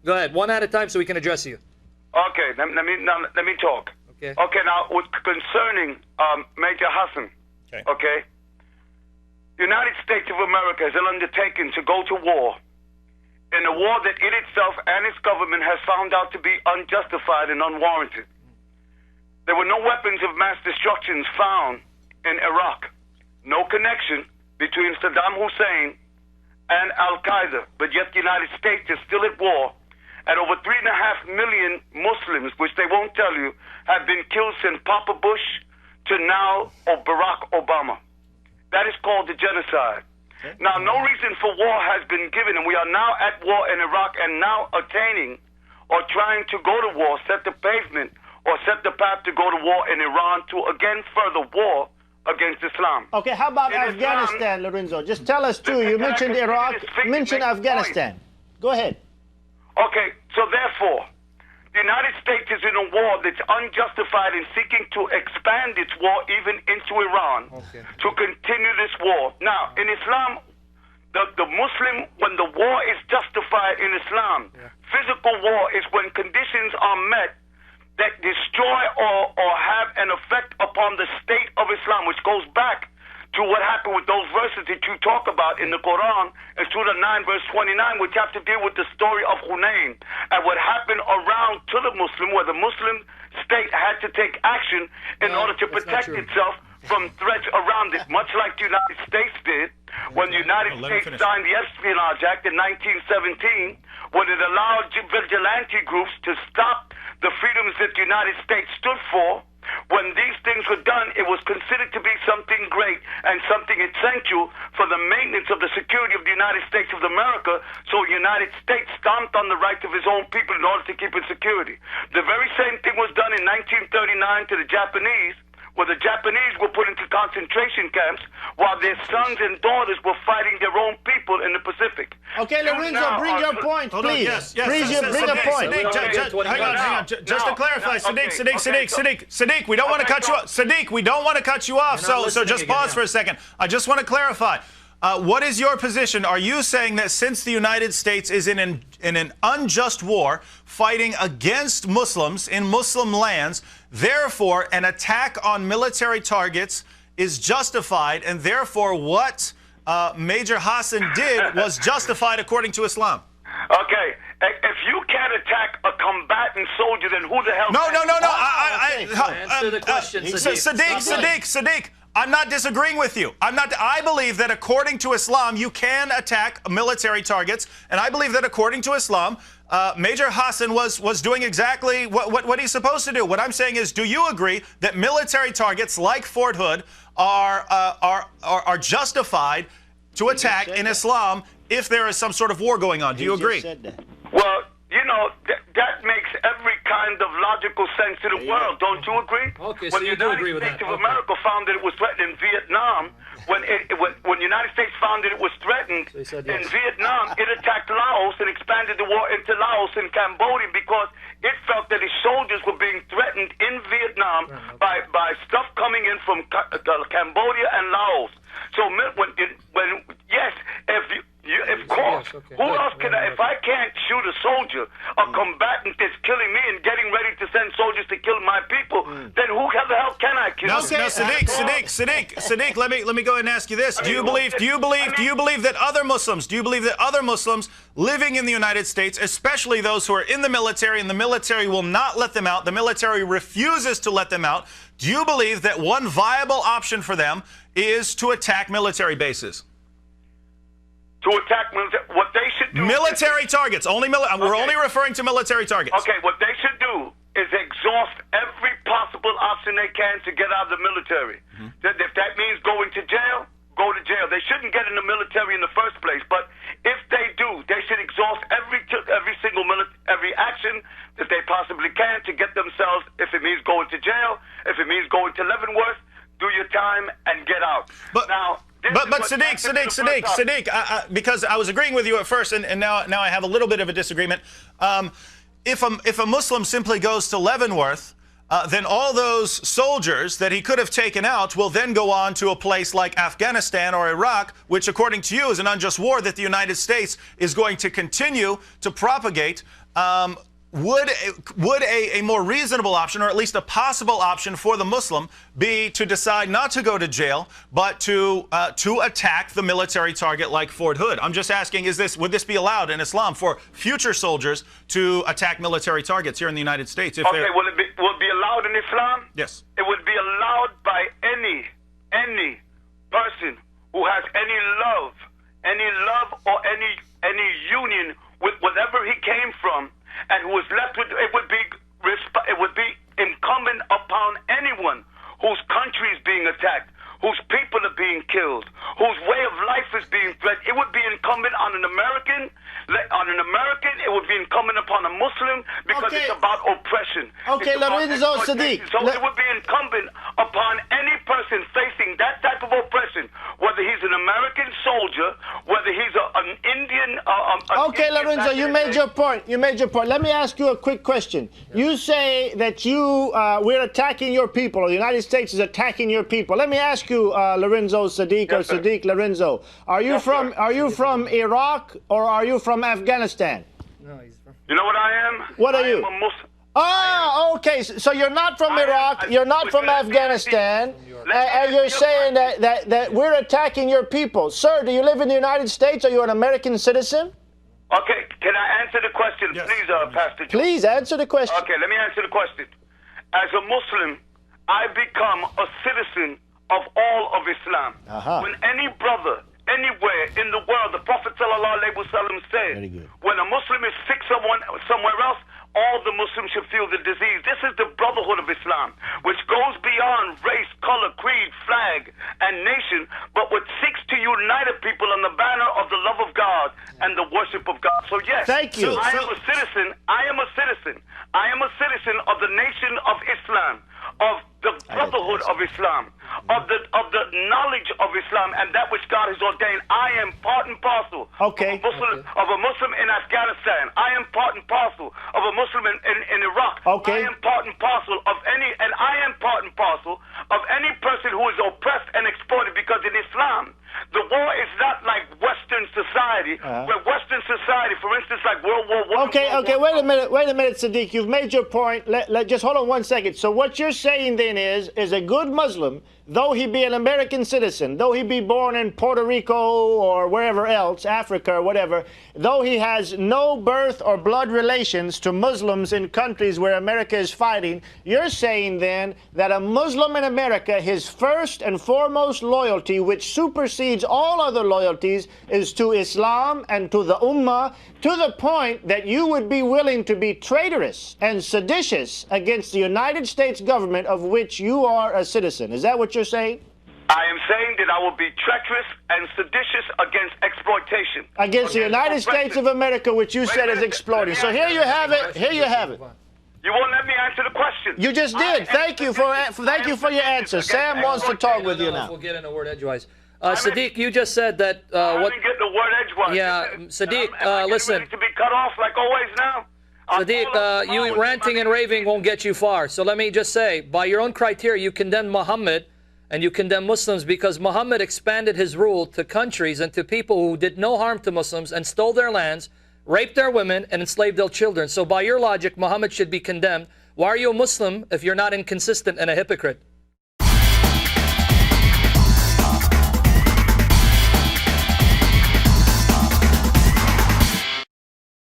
Go ahead, one at a time so we can address you. Okay, let me talk. Okay. Okay, now concerning Major Hassan. Okay. The United States of America has undertaken to go to war in a war that it itself and its government has found out to be unjustified and unwarranted. There were no weapons of mass destruction found in Iraq. No connection between Saddam Hussein and Al-Qaeda, but yet the United States is still at war, and over 3.5 million Muslims, which they won't tell you, have been killed since Papa Bush to now Barack Obama. That is called the genocide. Now, no reason for war has been given, and we are now at war in Iraq and now attaining or trying to go to war, set the pavement or set the path to go to war in Iran to again further war against Islam. Okay, how about In Afghanistan, Islam, Lorenzo? Just tell us, too. You mentioned Iraq, mention Afghanistan. Go ahead. Okay, so therefore, the United States is in a war that's unjustified in seeking to expand its war even into Iran to continue this war. Now, in Islam, the Muslim, when the war is justified in Islam, physical war is when conditions are met that destroy or have an effect upon the state of Islam, which goes back to what happened with those verses that you talk about in the Quran, in Surah 9, verse 29, which have to deal with the story of Hunayn and what happened around to the Muslim, where the Muslim state had to take action in order to protect itself from threats around it, much like the United States did when the United States signed the Espionage Act in 1917, when it allowed vigilante groups to stop the freedoms that the United States stood for. When these things were done, it was considered to be something great and something essential for the maintenance of the security of the United States of America, so the United States stomped on the rights of his own people in order to keep its security. The very same thing was done in 1939 to the Japanese, where the Japanese were put into concentration camps while their sons and daughters were fighting their own people in the Pacific. Okay, Lorenzo, bring your point, please. Yes, Bring your point. Hang on. Just to clarify, Sadiq, we don't want to cut you off. Sadiq, we don't want to cut you off, so just pause for a second. I just want to clarify. What is your position? Are you saying that since the United States is in an unjust war fighting against Muslims in Muslim lands, therefore an attack on military targets is justified, and therefore what Major Hassan did was justified according to Islam? Okay, if you can't attack a combatant soldier, then who the hell? No. Answer the question, Sadiq. I'm not disagreeing with you. I believe that according to Islam, you can attack military targets, and I believe that according to Islam, Major Hassan was doing exactly what he's supposed to do. What I'm saying is, do you agree that military targets like Fort Hood are justified to attack in Islam if there is some sort of war going on? Do you agree? Well, you know, that makes every kind of logical sense to the world. Don't you agree? Okay, so you do agree with that. When the United States of America found that it was threatened in Vietnam, when the United States found that it was threatened in Vietnam, it attacked Laos and expanded the war into Laos and Cambodia because it felt that its soldiers were being threatened in Vietnam by stuff coming in from Cambodia and Laos. So who else can if I can't shoot a soldier, a combatant that's killing me and getting ready to send soldiers to kill my people, then who the hell can I kill? No, Sadiq, let me go ahead and ask you this. Do you believe that other Muslims living in the United States, especially those who are in the military, and the military will not let them out, the military refuses to let them out, do you believe that one viable option for them is to attack military bases? To attack what they should do. Military targets. We're only referring to military targets. Okay, what they should do is exhaust every possible option they can to get out of the military. If that means going to jail, go to jail. They shouldn't get in the military in the first place. But if they do, they should exhaust every action that they possibly can to get themselves. If it means going to jail, if it means going to Leavenworth, do your time and get out. But Sadiq, because I was agreeing with you at first, and now I have a little bit of a disagreement. If a Muslim simply goes to Leavenworth then all those soldiers that he could have taken out will then go on to a place like Afghanistan or Iraq, which, according to you, is an unjust war that the United States is going to continue to propagate. Would a more reasonable option, or at least a possible option for the Muslim, be to decide not to go to jail, but to attack the military target like Fort Hood? I'm just asking, would this be allowed in Islam for future soldiers to attack military targets here in the United States? Okay, will it be allowed in Islam? Yes. It would be allowed by any person who has any love or any union with whatever he came from, and who is left with it would be incumbent upon anyone whose country is being attacked, whose people are being killed, whose way of life is being threatened. It would be incumbent on an American. It would be incumbent upon a Muslim, because it's about oppression. Okay, Lorenzo Sadiq. So it would be incumbent upon any person facing that type of oppression, whether he's an American soldier, whether he's an Indian. Okay, Lorenzo, you made your point. Let me ask you a quick question. You say that we're attacking your people, or the United States is attacking your people. Let me ask you, Lorenzo Sadiq, yes, or Sadiq Lorenzo, are you from Iraq, or are you from Afghanistan? No, he's from... You know what I am? What are you? I am a Muslim. Oh, okay. So you're not from Iraq, you're not from Afghanistan, and you're saying that we're attacking your people. Sir, do you live in the United States? Are you an American citizen? Okay, can I answer the question, yes, please, Pastor Joe? Please answer the question. Okay, let me answer the question. As a Muslim, I become a citizen of all of Islam. When any brother, anywhere in the world, the Prophet ﷺ said, when a Muslim is sick somewhere else, all the Muslims should feel the disease. This is the brotherhood of Islam, which goes beyond race, color, creed, flag, and nation, but which seeks to unite a people on the banner of the love of God and the worship of God. So yes, thank you. I am a citizen. I am a citizen of the nation of Islam, of the brotherhood of Islam, of the knowledge of Islam, and that which God has ordained. I am part and parcel of a Muslim in Afghanistan. I am part and parcel of a Muslim in Iraq. I am part and parcel of I am part and parcel of any person who is oppressed and exploited, because in Islam, the war is not like Western society, where Western society, for instance, like World War I. Okay, wait a minute, Sadiq. You've made your point. Just hold on 1 second. So what you're saying then is a good Muslim, though he be an American citizen, though he be born in Puerto Rico or wherever else, Africa or whatever, though he has no birth or blood relations to Muslims in countries where America is fighting, you're saying then that a Muslim in America, his first and foremost loyalty, which supersedes all other loyalties, is to Islam and to the Ummah, to the point that you would be willing to be traitorous and seditious against the United States government of which you are a citizen. Is that what you're saying? I am saying that I will be treacherous and seditious against exploitation. Against the United States of America, which you said is exploiting. So here you have it. Here you have it. You won't let me answer the question. You just did. Thank you for your answer. Sam wants to talk with you now. We'll get in a word edgewise. Sadiq, you just said that. I didn't get the word edgewise. Yeah, Sadiq, listen. To be cut off like always now. Sadiq, you ranting and raving won't get you far. So let me just say, by your own criteria, you condemn Muhammad and you condemn Muslims because Muhammad expanded his rule to countries and to people who did no harm to Muslims and stole their lands, raped their women, and enslaved their children. So by your logic, Muhammad should be condemned. Why are you a Muslim if you're not inconsistent and a hypocrite?